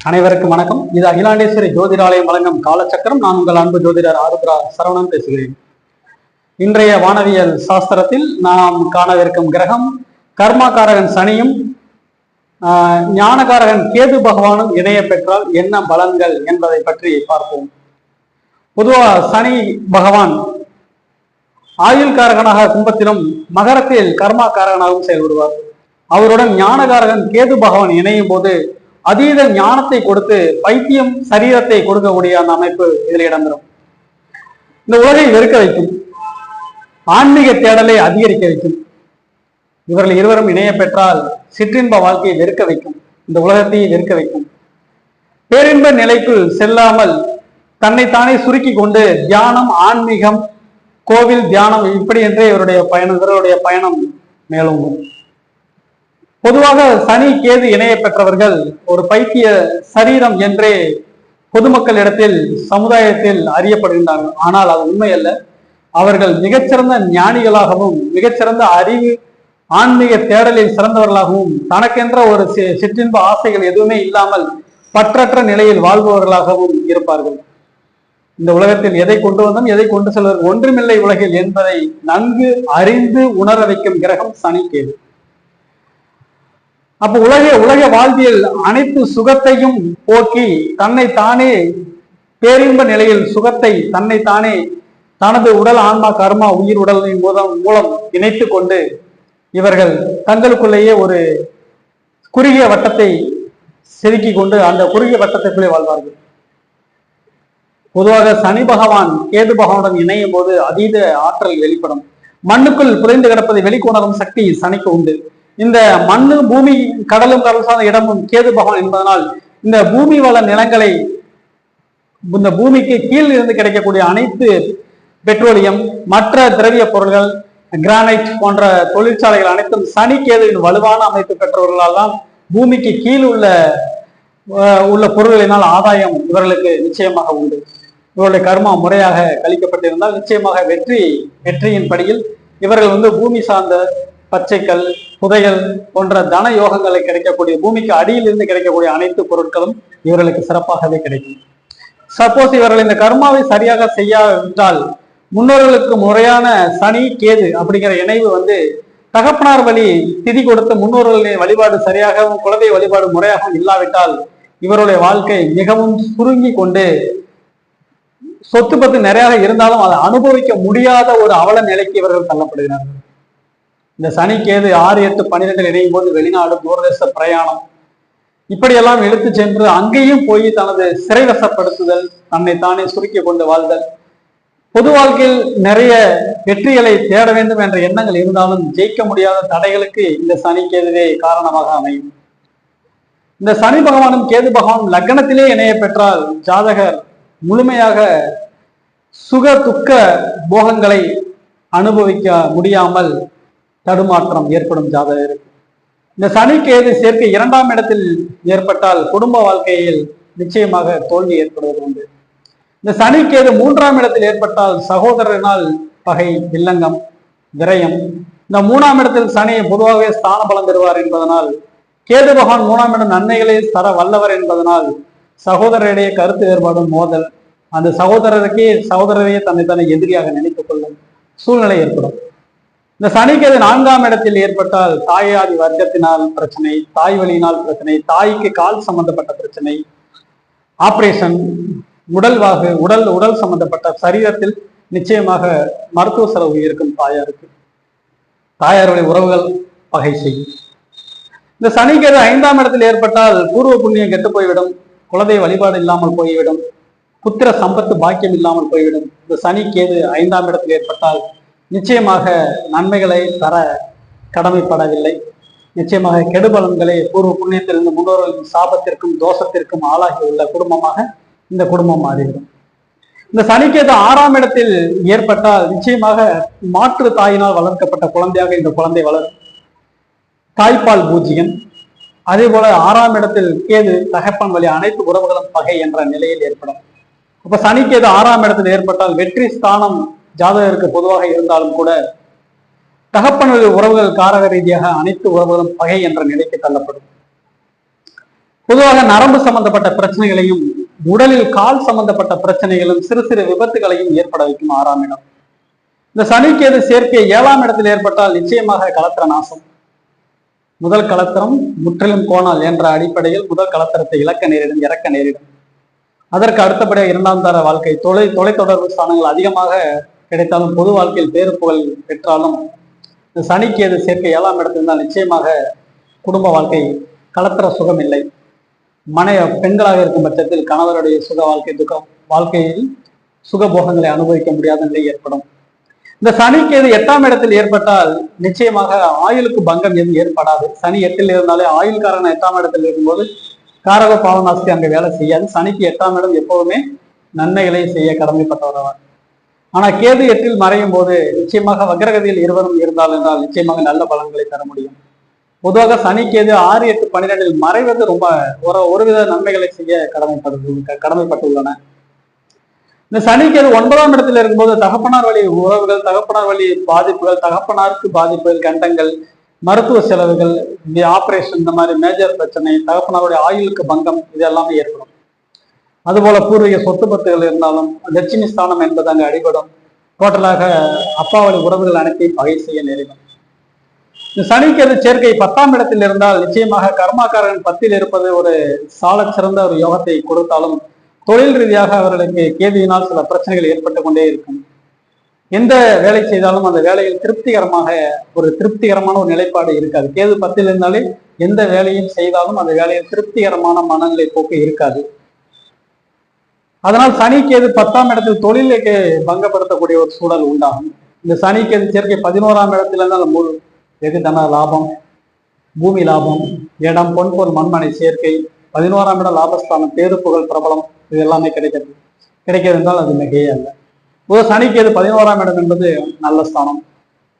அனைவருக்கும் வணக்கம். இது அகிலாண்டேஸ்வரி ஜோதிடாலயம் வழங்கும் காலச்சக்கரம். நான் உங்கள் அன்பு ஜோதிடர் ஆருத்ரா சரவணன் பேசுகிறேன். இன்றைய வானவியல் சாஸ்திரத்தில் நாம் காணவிருக்கும் கிரகம் கர்மாகாரகன் சனியும் ஞானகாரகன் கேது பகவானும் இணைய பெற்றால் என்ன பலன்கள் என்பதை பற்றி பார்ப்போம். பொதுவாக சனி பகவான் ஆயுள்காரகனாக கும்பத்திலும் மகரத்தில் கர்மாகாரகனாகவும் செயல்படுவார். அவருடன் ஞானகாரகன் கேது பகவான் இணையும் போது அதீத ஞானத்தை கொடுத்து பைத்தியம் சரீரத்தை கொடுக்கக்கூடிய அந்த அமைப்பு இதில் இடம்பெறும். இந்த உலகை வெறுக்க வைக்கும், ஆன்மீக தேடலை அதிகரிக்க வைக்கும். இவர்கள் இருவரும் இணைய பெற்றால் சிற்றின்ப வாழ்க்கையை வெறுக்க வைக்கும், இந்த உலகத்தையே வெறுக்க வைக்கும். பேரின்ப நிலைக்குள் செல்லாமல் தன்னைத்தானே சுருக்கி கொண்டு தியானம், ஆன்மீகம், கோவில் தியானம் இப்படி என்றே இவருடைய பயணம் மேலோங்கும். பொதுவாக சனி கேது இணைய பெற்றவர்கள் ஒரு பைத்திய சரீரம் என்றே பொதுமக்களிடத்தில் சமுதாயத்தில் அறியப்படுகின்றார்கள். ஆனால் அது உண்மையல்ல. அவர்கள் மிகச்சிறந்த ஞானிகளாகவும் மிகச்சிறந்த அறிவு ஆன்மீக தேடலில் சிறந்தவர்களாகவும் தனக்கென்ற ஒரு சிற்றின்ப ஆசைகள் எதுவுமே இல்லாமல் பற்றற்ற நிலையில் வாழ்பவர்களாகவும் இருப்பார்கள். இந்த உலகத்தில் எதை கொண்டு வந்தோம், எதை கொண்டு செல்வது ஒன்றுமில்லை உலகில் என்பதை நன்கு அறிந்து உணர வைக்கும் கிரகம் சனி கேது. அப்ப உலக வாழ்வியல் அனைத்து சுகத்தையும் போக்கி தன்னைத்தானே பேரின்ப நிலையில் சுகத்தை தன்னைத்தானே தனது உடல், ஆன்மா, கர்மா, உயிர் உடலின் மூலம் இணைத்து கொண்டு இவர்கள் தங்களுக்குள்ளேயே ஒரு குறுகிய வட்டத்தை செதுக்கி கொண்டு அந்த குறுகிய வட்டத்திற்குள்ளே வாழ்வார்கள். பொதுவாக சனி பகவான் கேது பகவானுடன் இணையும் போது அதீத ஆற்றல் வெளிப்படும். மண்ணுக்குள் புதைந்து கிடப்பதை வெளிக்கொணரும் சக்தி சனிக்கு உண்டு. இந்த மண்ணு, பூமி, கடலும் கடல் சார்ந்த இடமும் கேது பகவான் என்பதனால் இந்த பூமி வள நிலங்களை, இந்த பூமிக்கு கீழ் இருந்து கிடைக்கக்கூடிய அனைத்து பெட்ரோலியம், மற்ற திரவிய பொருள்கள், கிரானைட் போன்ற தொழிற்சாலைகள் அனைத்தும் சனி கேதுவின் வலுவான அமைப்பு பெற்றவர்களால் தான் பூமிக்கு கீழ் உள்ள பொருள்களினால் ஆதாயம் இவர்களுக்கு நிச்சயமாக உண்டு. இவருடைய கர்மா முறையாக கழிக்கப்பட்டிருந்தால் நிச்சயமாக வெற்றியின் படியில் இவர்கள் பூமி சார்ந்த பச்சைக்கல், புதையல் போன்ற தன யோகங்களை கிடைக்கக்கூடிய பூமிக்கு அடியில் இருந்து கிடைக்கக்கூடிய அனைத்து பொருட்களும் இவர்களுக்கு சிறப்பாகவே கிடைக்கும். சப்போஸ் இவர்கள் இந்த கர்மாவை சரியாக செய்யாவிட்டால் முன்னோர்களுக்கு முறையான சனி கேது அப்படிங்கிற இணைவு தகப்பனார் வழி திதி கொடுத்த முன்னோர்களின் வழிபாடு சரியாகவும் குலதெய்வ வழிபாடு முறையாகவும் இல்லாவிட்டால் இவருடைய வாழ்க்கை மிகவும் சுருங்கி கொண்டு சொத்து பத்து நிறைய இருந்தாலும் அதை அனுபவிக்க முடியாத ஒரு அவல நிலைக்கு இவர்கள் தள்ளப்படுகிறார்கள். இந்த சனி கேது 6, 8, 12 இணையும் போது வெளிநாடு, தூரதேச பிரயாணம் இப்படியெல்லாம் இழுத்து சென்று அங்கேயும் போய் தனது சிறைவசப்படுத்துதல், தன்னைத்தானே சுருக்கி கொண்டு வாழ்தல், பொது வாழ்க்கையில் நிறைய வெற்றிகளை தேட வேண்டும் என்ற எண்ணங்கள் இருந்தாலும் ஜெயிக்க முடியாத தடைகளுக்கு இந்த சனி கேதுவே காரணமாக அமையும். இந்த சனி பகவானும் கேது பகவானும் லக்னத்திலே இணைய பெற்றால் ஜாதகர் முழுமையாக சுக துக்க போகங்களை அனுபவிக்க முடியாமல் தடுமாற்றம் ஏற்படும் ஜாதகருக்கு. இந்த சனி கேது சேர்க்கை 2ஆம் இடத்தில் ஏற்பட்டால் குடும்ப வாழ்க்கையில் நிச்சயமாக தோல்வி ஏற்படுவது உண்டு. இந்த சனி கேது 3ஆம் இடத்தில் ஏற்பட்டால் சகோதரனால் பகை, வில்லங்கம், விரயம். இந்த 3ஆம் இடத்தில் சனி பொதுவாகவே ஸ்தான பலம் பெறுவார் என்பதனால், கேது பகவான் 3ஆம் இடம் நன்மைகளை தர வல்லவர் என்பதனால் சகோதரரிடையே கருத்து வேறுபாடும், மோதல், அந்த சகோதரரையே தன்னை எதிரியாக நினைத்துக் கொள்ளும் சூழ்நிலை ஏற்படும். இந்த சனிக்கேது 4ஆம் இடத்தில் ஏற்பட்டால் தாயாதி வர்க்கத்தினால் பிரச்சனை, தாய் வழியினால் பிரச்சனை, தாய்க்கு கால் சம்பந்தப்பட்ட பிரச்சனை, ஆபரேஷன், உடல் சம்பந்தப்பட்ட சரீரத்தில் நிச்சயமாக மருத்துவ செலவு இருக்கும். தாயார் வழி உறவுகள் பகை செய்யும். இந்த சனிக்கேது 5ஆம் இடத்தில் ஏற்பட்டால் பூர்வ புண்ணியம் கெட்டு போய்விடும், குலதெய்வ வழிபாடு இல்லாமல் போய்விடும், புத்திர சம்பத்து பாக்கியம் இல்லாமல் போய்விடும். இந்த சனிக்கேது 5ஆம் இடத்தில் ஏற்பட்டால் நிச்சயமாக நன்மைகளை தர கடமைப்படவில்லை. நிச்சயமாக கெடுபலன்களை பூர்வ புண்ணியத்திலிருந்து முன்னோர்களின் சாபத்திற்கும் தோஷத்திற்கும் ஆளாகி உள்ள குடும்பமாக இந்த குடும்பம் மாறிவிடும். இந்த சனிக்கேது 6ஆம் இடத்தில் ஏற்பட்டால் நிச்சயமாக மாற்று தாயினால் வளர்க்கப்பட்ட குழந்தையாக இந்த குழந்தை வளரும். தாய்ப்பால் பூஜ்யம். அதே போல 6ஆம் இடத்தில் கேது தகப்பன் வழி அனைத்து உறவுகளும் பகை என்ற நிலையில் ஏற்படும். அப்ப சனிக்கேது 6ஆம் இடத்தில் ஏற்பட்டால் வெற்றி ஸ்தானம் ஜாதகருக்கு பொதுவாக இருந்தாலும் கூட தகப்பனது உறவுகள் காரக ரீதியாக அனைத்து உறவுகளும் பகை என்ற நிலைக்கு தள்ளப்படும். பொதுவாக நரம்பு சம்பந்தப்பட்ட பிரச்சனைகளையும் உடலில் கால் சம்பந்தப்பட்ட பிரச்சனைகளும் சிறு சிறு விபத்துகளையும் ஏற்பட வைக்கும் 6ஆம் இடம். இந்த சனிக்கேது சேர்க்கை 7ஆம் இடத்தில் ஏற்பட்டால் நிச்சயமாக கலத்திர நாசம். முதல் கலத்திரம் முற்றிலும் கோணல் என்ற அடிப்படையில் முதல் கலத்திரத்தை இழக்க நேரிடும், இறக்க நேரிடும். அதற்கு அடுத்தபடியாக 2ஆம் தர வாழ்க்கை தொலைத்தொடர்பு ஸ்தானங்கள் அதிகமாக கிடைத்தாலும் பொது வாழ்க்கையில் பேரு புகழ் பெற்றாலும் இந்த சனிக்கேது சேர்க்கை 7ஆம் இடத்தில்தான் நிச்சயமாக குடும்ப வாழ்க்கை கலத்திர சுகம் இல்லை. பெண்களாக இருக்கும் பட்சத்தில் கணவருடைய சுக வாழ்க்கையில் சுகபோகங்களை அனுபவிக்க முடியாத நிலை ஏற்படும். இந்த சனிக்கேது 8ஆம் இடத்தில் ஏற்பட்டால் நிச்சயமாக ஆயுளுக்கு பங்கம் எதுவும் ஏற்படாது. சனி 8ல் இருந்தாலே ஆயுள்காரன் 8ஆம் இடத்தில் இருக்கும்போது காரக பாவநாஸ்தி அங்கே வேலை செய்யாது. சனிக்கு 8ஆம் இடம் எப்போதுமே நன்மைகளை செய்ய கடமைப்பட்டவரவர். ஆனா கேது 8ல் மறையும் போது நிச்சயமாக வக்ரகதியில் இருவரும் இருந்தால் என்றால் நிச்சயமாக நல்ல பலன்களை தர முடியும். பொதுவாக சனி கேது 6, 8, 12 மறைவது ரொம்ப ஒருவித நன்மைகளை செய்ய கடமைப்பட்டுள்ளன. இந்த சனி கேது 9ஆம் இடத்தில் இருக்கும்போது தகப்பனார் வழி உறவுகள், தகப்பனார் வழி பாதிப்புகள், தகப்பனாருக்கு பாதிப்புகள், கண்டங்கள், மருத்துவ செலவுகள், இந்த ஆபரேஷன், இந்த மாதிரி மேஜர் பிரச்சனை, தகப்பனாருடைய ஆயுளுக்கு பங்கம், இது எல்லாமே ஏற்படும். அதுபோல பூர்வீக சொத்து பத்துகள் இருந்தாலும் லட்சுமி ஸ்தானம் என்பது அங்கு அடிபடும். டோட்டலாக அப்பாவளி உறவுகள் அனைத்தையும் பகை செய்ய நேரிடும். இந்த சனிக்கேது சேர்க்கை 10ஆம் இடத்தில் இருந்தால் நிச்சயமாக கர்மாக்காரன் 10ல் இருப்பது ஒரு சால சிறந்த ஒரு யோகத்தை கொடுத்தாலும் தொழில் ரீதியாக அவர்களுக்கு கேதுவினால் சில பிரச்சனைகள் ஏற்பட்டு கொண்டே இருக்கும். எந்த வேலை செய்தாலும் அந்த வேலையில் திருப்திகரமான ஒரு நிலைப்பாடு இருக்காது. கேது 10ல் இருந்தாலே எந்த வேலையும் செய்தாலும் அந்த வேலையில் திருப்திகரமான மனநிலை போக்கு இருக்காது. அதனால் சனி கேது 10ஆம் இடத்தில் தொழிலுக்கு பங்கப்படுத்தக்கூடிய ஒரு சூழல் உண்டாகும். இந்த சனி கேது சேர்க்கை 11ஆம் இடத்துல இருந்தால் வெகு தன லாபம், பூமி லாபம், இடம், பொன்பொருள், மண்மனை சேர்க்கை, 11ஆம் இடம் லாபஸ்தானம், பேரு புகழ், பிரபலம், இது எல்லாமே கிடைக்கிறது என்றால் அது மிகையே அல்ல. சனிக்கேது 11ஆம் இடம் என்பது நல்ல ஸ்தானம்.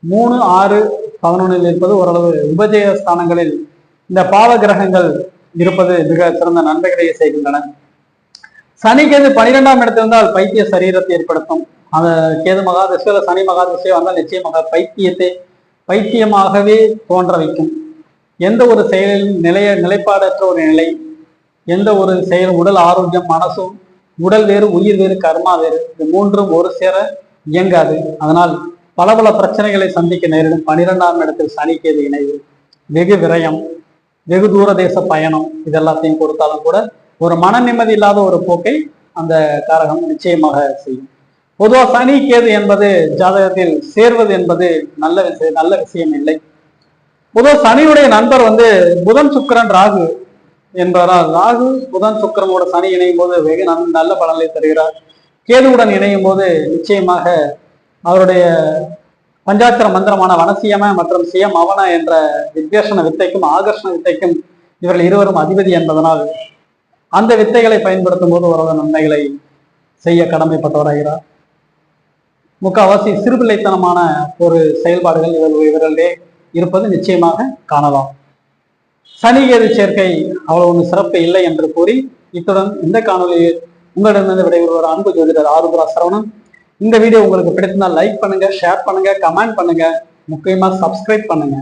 3, 6, 11 இருப்பது ஓரளவு உபஜய ஸ்தானங்களில் இந்த பாவ கிரகங்கள் இருப்பது மிக சிறந்த நன்மைகளை செய்கின்றன. சனிக்கேது 12ஆம் இடத்திலிருந்தால் பைத்திய சரீரத்தை ஏற்படுத்தும். அந்த கேது மகாதிசையில சனி மகாதிசை வந்தால் நிச்சயமாக பைத்தியமாகவே தோன்ற வைக்கும். எந்த ஒரு செயலிலும் நிலைப்பாடற்ற ஒரு நிலை, எந்த ஒரு செயலும், உடல் ஆரோக்கியம், மனசும், உடல் வேறு, உயிர் வேறு, கர்மா வேறு, இது மூன்றும் ஒரு சேர இயங்காது. அதனால் பல பிரச்சனைகளை சந்திக்க நேரிடும். 12ஆம் இடத்தில் சனிக்கேது இணைவு, வெகு விரயம், வெகு தூர தேச பயணம், இதெல்லாத்தையும் கொடுத்தாலும் கூட ஒரு மன நிம்மதி இல்லாத ஒரு போக்கை அந்த காரகம் நிச்சயமாக செய்யும். பொதுவாக சனி கேது என்பது ஜாதகத்தில் சேர்வது என்பது நல்ல விஷயம் இல்லை. பொதுவாக சனியுடைய நண்பர் புதன், சுக்கிரன், ராகு என்பவரால் ராகு புதன் சுக்கிரனோட சனி இணையும் போது வெகு நல்ல பலன்களை தருகிறார். கேதுவுடன் இணையும் போது நிச்சயமாக அவருடைய பஞ்சாட்சர மந்திரமான வனசியம மற்றும் சியம் அவன என்ற வித்வேஷண வித்தைக்கும் ஆகர்ஷண வித்தைக்கும் இவர்கள் இருவரும் அதிபதி என்பதனால் அந்த வித்தைகளை பயன்படுத்தும் போது ஒரு நன்மைகளை செய்ய கடமைப்பட்டவராகிறார். முக்கால்வாசி சிறுபிள்ளைத்தனமான ஒரு செயல்பாடுகள் இவர்களிடையே இருப்பது நிச்சயமாக காணலாம். சனி கேது சேர்க்கை அவ்வளவு ஒன்று சிறப்பு இல்லை என்று கூறி இத்துடன் இந்த காணொலியில் உங்களிடமிருந்து விடைபெறுவர் அன்பு ஜோதிடர் ஆருத்ரா சரவணன். இந்த வீடியோ உங்களுக்கு பிடித்திருந்தால் லைக் பண்ணுங்க, ஷேர் பண்ணுங்க, கமெண்ட் பண்ணுங்க, முக்கியமா சப்ஸ்கிரைப் பண்ணுங்க.